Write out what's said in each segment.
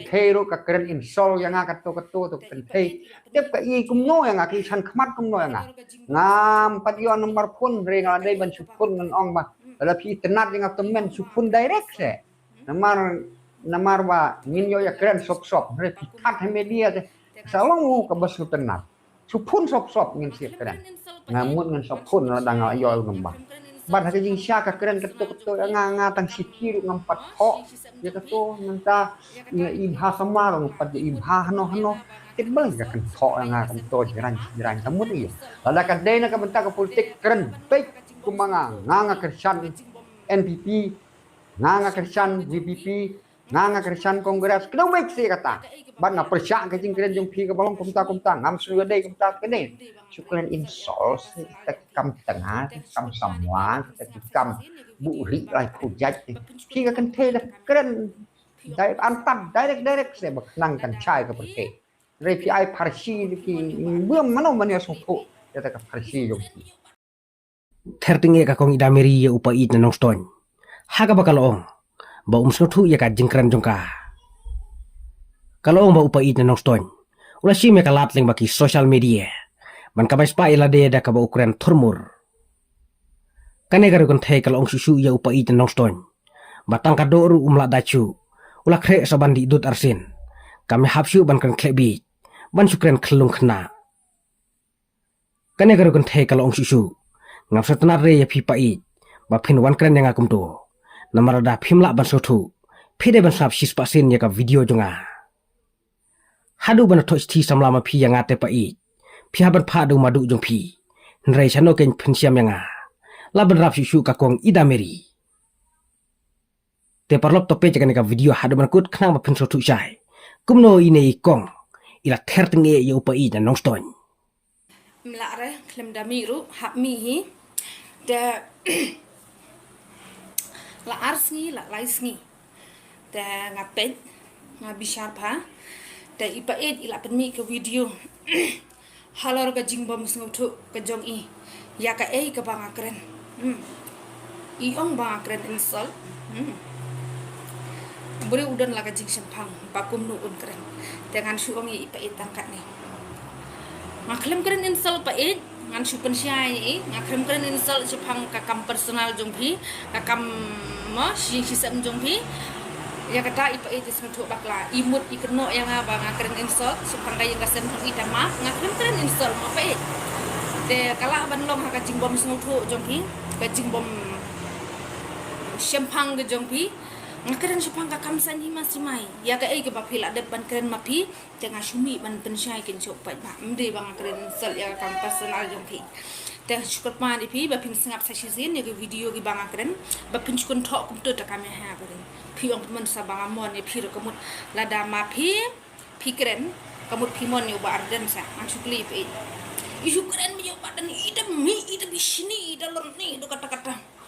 thê rồi các keren install yang ngah kato tu kan thê tiếp cái i kum no yang ngah kisan khmat kum no yang ngam patio nomor pun ring ada ban supun ngan ong ba la pi tenat yang temen supun direct se namar wa min yo ya keren sop re pikat media te salong ka basu tenat supun sop ngin si keren ngamut ngan sopun la dang ayo ngembang ban ha jing sya ka keren keto nga tang sikir ngampat ho ya keto nanta ibha sama ngampat ibha no tibel ka kan ho nga kam to jiran kamu ni la ka de na ka bentak ka politik keren baik kumanga nga kersan NPP nga kersan VPP nga kersan kongres kena baik sih kata ban na persya ka jing keren jong pi ka balong kumta ngam suga de kumta kene syukuran insol kita kam tengah kam samwa kita kam buri lai kujat ki ka kan the keren dai antam direct se bak nang kan chai ka perke re pi ai parsi ki bum mano mania sopo ya ta ka parsi jong ki Tertinge ka kong idameri ya upa it na nong ston haga bakal ong ba snotu ya ka jingkran jongka kalau ong ba upa it na nong ston ula si me ka latling baki social media man ka bai spa ila de da ka ba ukuran thurmur kane gar kon thai kalau ong susu ya upa it na nong ston batang ka doru umla dachu ula kre sa bandi dut arsin kami hapsu ban kan klebi ban sukren khlung khna kane gar kon thai kalau ong susu ngam satna re ya phi pai ba phin wan kren yang akum to namarada phimla ban sotu phide ban sap 6% ya ka video jonga hadu ban thos thi samla ma phi yang ate pai phi haban pha du madu jong phi nrei chano ken phinsiam yang la ban rap su ka kong idameri te parlop to pe ka video hadu ban kut khna ma phin sotu chai kumno ine kong ila thertinge ya upai na nong ston mlare klem damiru hap mi hi da la arsngi la laisngi da ngapet ngabishar pha da ipa ila penmi ke video halor ka jingbom sngotu ka jong I ya ka ka banga kren I ong banga kren insol buri udan la ka jing sempang bakum nu un kren dengan su ong ipa tangkat ni ngaklem kren insol pa ngan su pensyai ni ngaklem kren insol sepang ka kam personal jong phi ka kam mo si sem jong phi ya kata ipa itu sentuh bakla imut ikeno yang apa ngakren insol sepang kaya gasen phi dama ngaklem kren insol mo pa de kala ban long ka jingbom sentuh jong phi ka jingbom sempang ge jong phi ngakren sepang ka kam san hi masimai ya ka ke ba phila de ban kren ma phi jangan sumi ban pensyai kin chok pa ba mde bang kren sel ya kam personal jong phi te syukur ma di phi ba phin sangap sa shizin ya video gi bang kren ba phin chukun tho kum to ta kam ha ba phi ong man sa bang amon ni phi ro kamut lada ma phi kren kamut phi mon ni ba arden sa ang sukli phi isu kren mi yo badan ida bisni ida lorni do kata-kata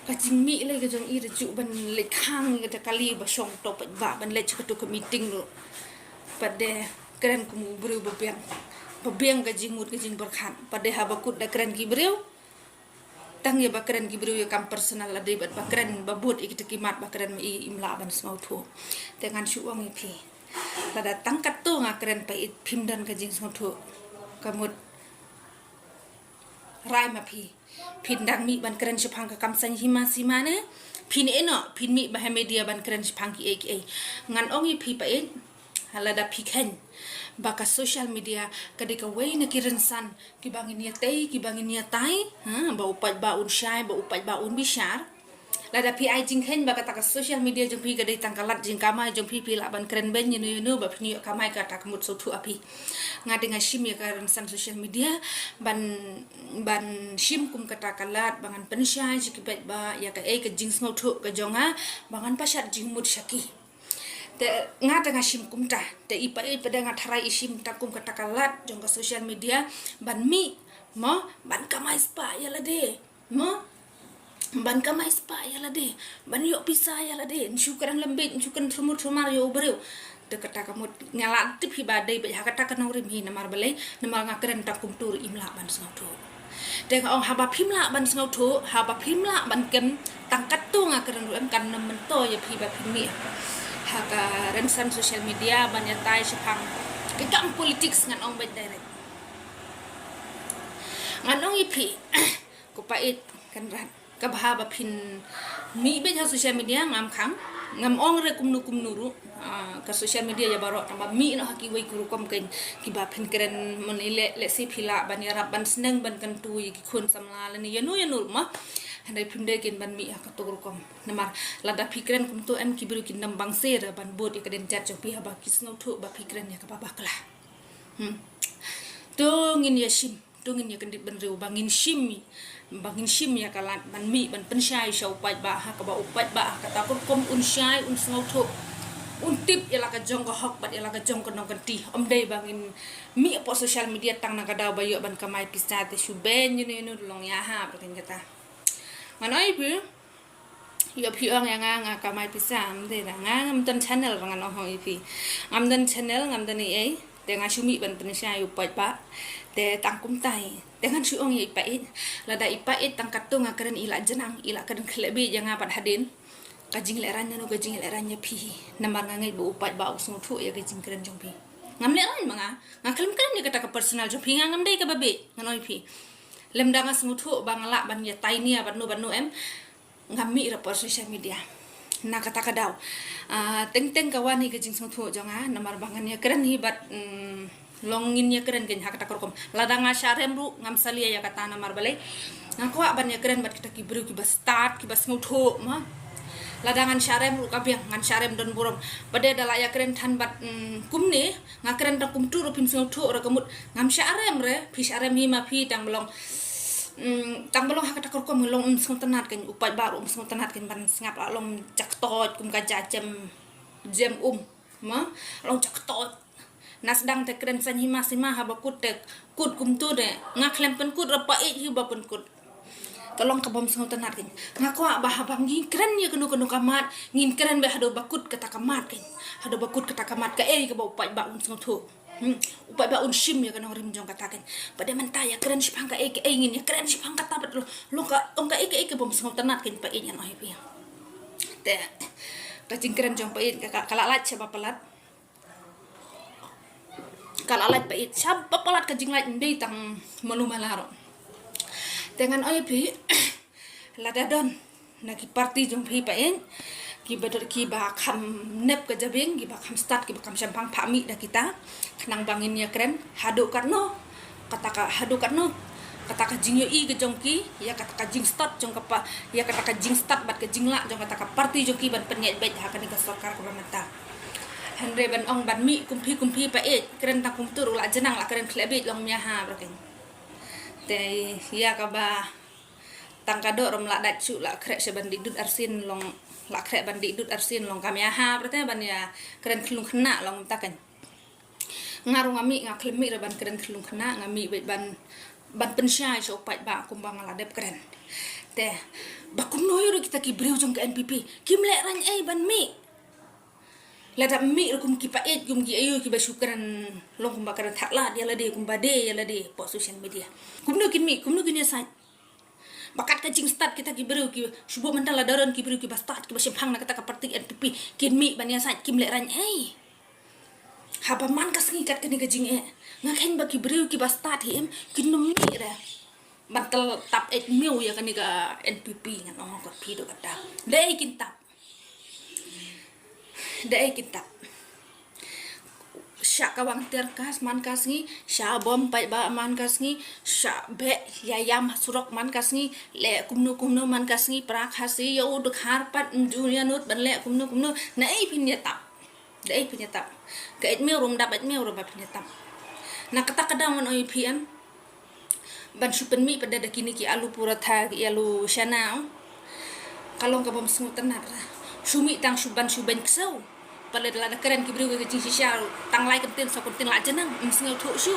kacing mi le gajang I reju ban le khang ga kali ba song to ba ban le chukatu ke meeting lo pade keren kumu breu bebiang gajing mut gajing berkhan pade ha bakut da keren ki breu tang ya ba keren ki breu ya kam personal ade ba keren ba bot ikit kimat ba keren I imla ban smau thu dengan suang I pi la datang kat tu nga keren pa it phim dan gajing smau thu kamut rai ma pi pindang mi ban keren sepang ka kam san hima simane pin eno pin mi ba media ban keren sepang ki ngan ongi pi pa halada piken baka social media kadika way na kirensan ki bangin ya tai ba upat ba un syai ba upat ba un bishar lada pi ai jinghen baka taka social media jong pi kadai tangkalat jing kamai jong pi la ban keren ben yunu ba pni kamai ka takmut so tu api ngade nga shim ya karensan social media ban shim kum kata kalat bangan pensyai sikipet ba ya ka ke jing sngo thu ka jonga bangan pasat jing mut syaki te ngade nga shim kum ta te ipa pada nga tharai shim takum kata kalat jong ka social media ban mi mo ban kamai spa ya la de mo ban kamai spa ya la de ban yo pisa ya la de syukuran lembit syukuran trumur yo breu de kata kamu nyala tip hibadai ba kata kana urim hi namar balai namar ngakren takum tur imla ban snautu de ong haba phimla ban snautu haba phimla ban kem tangkat tu ngakren ruam kan nemen to ya phi ba phimi haka rensan social media ban ya tai sepang kekam politik ngan ong bet direct ngan ong ipi ko pait kan rat ka bahaba phin mi be social media ngam khang ngam ong re kumnu ru ka social media ya baro tamba mi no haki wai kuru kom ken ki ba phin keren mon ile le si phila ban ya rap ban sneng ban kan tu ki khun samla ni yanu ma handai phinde ken ban mi ka to kom namar lada phikren kum to em ki biru kin nam bang se ra ban bot ikaden jat jo pi haba kisno thu ba phikren ya ka ba bakla to ngin ya shim to ngin ya kan ban riu bangin shim ya kalat ban mi ban pensyai shau pat ba ha ka ba upat ba ka ta kom un syai un snau thu un tip ila ka jong ko hok bat ila ka jong ko nong kan ti om dei bangin mi po social media tang na kada ba yo ban kamai pisate shu ben ni long ya ha berken kata manoi pi yo pi ong yang nga kamai pisam de da nga ngam tan channel ngan no hoi pi ngam dan channel ngam dan ei te nga shu mi ban pensyai upat ba te tang kum tai dengan su ong ipa it lada ipa it tang katung akaran ila jenang ila kan klebe janga pat hadin kajing lerannya no kajing lerannya pi nambar ngangai bu upat ba usung thu ya kajing keren jong pi ngam leran manga ngaklem keren ni kata ka personal jong pi ngam dei ka babe nganoi pi lem danga smutu bangala ban ya tiny ban no em ngami ra por social media na kata ka daw teng kawani kajing smutu jonga nambar bangannya keren hibat longin ya keren gen hakata korkom ladanga syarem ru ngam salia ya kata namar balai ngako ban ya keren bat kita kibru ki bas start ki bas ngutho ma ladangan syarem ru kabiang ngan syarem don burom bade dala ya keren tan bat kumne ngakeren ta kum tu ru pin ngutho ra kemut ngam syarem re pi syarem hi ma pi tang belong hakata korkom long sung tenat kan upai baru sung tenat kan ban ngap long cak tot kum ka jam ma long cak tot nas dang te keren san hima sima haba kut te kut kum tu de ngaklem pen kut rapa it hiba pen kut tolong ka bom sung tanat kin ngako ba haba ngin keren ya kenu kamat ngin keren be hado bakut kata kamat kin hado bakut kata kamat ka ka ba upai ba un sung thu upai ba un shim ya kana rim jong kata kin pada menta ya keren sipang ka ngin ya keren sipang kata bet lo ka ong ka bom sung tanat kin pa yan oi pi te ta jing keren jong pa ka kalalat siapa pelat kalalat pait siapa pelat ka jinglat ndei tang malu malaro dengan oi pi ladadon naki party jong pi pain ki bador ki ba kham nep ka jabing ki ba kham start ki ba kham sampang phami da kita kenang bangin ya keren hadu karno kata ka jing yo ke jong ki ya kata ka jing start jong ka ya kata ka jing start bat ka jingla jong kata ka party jong ki ban penyet bet ha kan ka sarkar ko mata Andre ban ong ban mi kumpi pa keren ta kum tur la jenang la keren klebit long mia ha braken te ya ka ba tang kado rom la dat chu la krek se ban didut arsin long la krek ban didut arsin long kamia ha berarti ban ya keren klung kena long takan ngarung ngami ngaklemi ban keren klung kena ngami bet ban pensyai so pat ba kum bang la dep keren te bakum noyo kita ki breu jong ke NPP kim le ran ban mi lada mi kum ki paet kum ki ayo ki basukran long kum bakaran thakla dia lade kum bade ya lade po social media kum no kin ya sai bakat ka jing start kita ki beru ki subo mental la daron ki beru ki start ki basimpang na kata ka parti NPP kin mi ban ya sai kim le ran haba man kas ngi kat ka ni ka jing ngaken ba ki beru ki start hi kin no mi ra bantal tap et miu ya kan ni ka NPP ngan ong ko pi do kata dei kin tap dai kita syak kawang terkas man kasngi sya bom pai ba man kasngi sya be yayam surok man kasngi le kumnu man kasngi prakhasi yo duk harpat julia nut ban le kumnu nai pinyetap dai pinyetap ka et meu rum dapat meu rum pinyetap na kata kadang on IPM ban supen mi pada dakini ki alu puratha ki alu shanao kalong ka bom smutan sumi tang suban ksau pada la keren ki bru ki shisha tang lai kentin so kentin la jenang msngau thu shu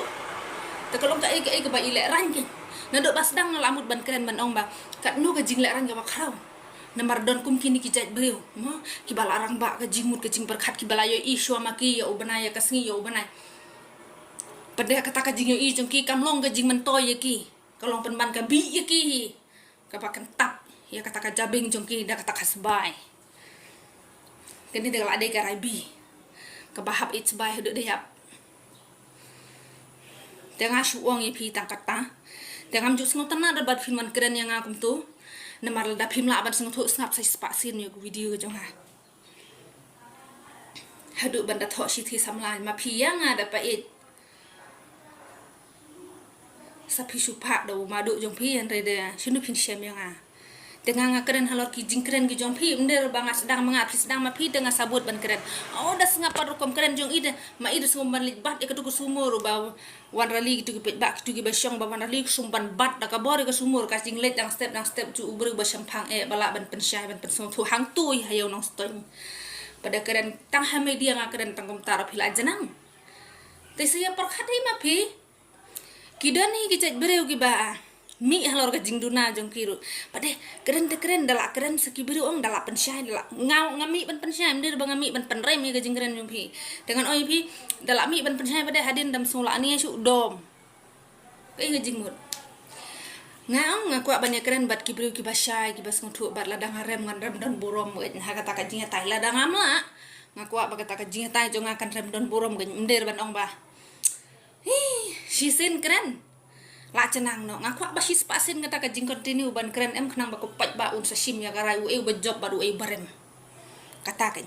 te kalong ka ke ba ile ran ki na do bas dang lamut ban keren ban ong ba kat nu ka jing le ran ga bakrau namar don kum kini ki jat bru mo ki balarang ba ka jingmut ka jing berkhat ki balayo i shu maki ya ubanaya kasngi ya ubanai pada kata ka jing yo i jong ki kamlong ka jing mentoy ki kalong pen ban ka bi ki ka pakan tap ya kata ka jabing jong ki da kata ka sebai Kini dia ada garai bi. Kebahap it sebai hidup dia. Tengah suang ipi tangkata. Tengah juk sengot tanah dapat filman keren yang aku tu. Nemar lada film lah aban sengot snap saya sepasin yo video jong ha. Hidup benda thok sithi samlan ma pi yang ada pa it. Sapi supak do madu jong pi yang reda sinu pin syam yang ha. Dengan keren halor ki jing keren ki jong pi mender bangas sedang mengat sedang ma pi dengan sabut ban keren. Oh dah sengapa rukom keren jong ida ma ida sumban libat ikatu ku sumur ba wan rali gitu ki bak gitu ki basyong ba wan rali sumban bat da ka bor ka sumur ka jing let dang step cu ubur ba syampang bala ban pensyai ban pensong tu hang tu hayo nong stoi. Pada keren tang ha media nga keren tang komentar pila janang. Te saya perkhati ma pi kidani ki cek bereu ki ba mi halor ka jingduna jong kiru pade keren dalak keren saki biru ong dalak pensyai dalak ngami ban pensyai ndir bang ngami ban penrem mi ka jing keren jong pi dengan oi pi dalak mi ban pensyai pade hadin dam sola ni su dom kai ngajing mut ngaong ngaku ban keren bat ki biru ki basyai ki bas ngutu bat ladang harem ngan rem don borom ha kata ka jing tai ladang amla ngaku ba kata ka jing tai jong akan rem don borom ge ndir ban ong ba hi sisin keren la cenang no ngaku ba sis pasin kata ka jing continue ban keren em kenang ba ko pat ba un sasim ya garai u ba job ba u barem kata kan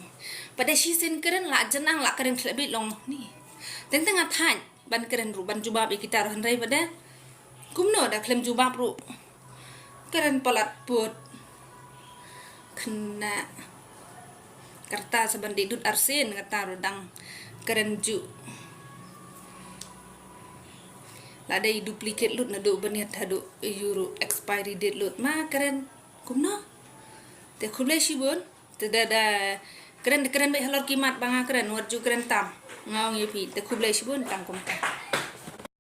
pada sisin keren la cenang la keren lebih long ni tentang athan ban keren ru ban jubab kita ran rai pada kumno da klem jubab ru keren palat put kena kertas sabandi dut arsin kata rodang keren ju lada duplicate lut na do baniat hadu euro expiry date lut ma keren kumno te khule shibon te da keren baik halor kimat banga keren warju keren tam ngaong yepi te khule shibon tam kom ta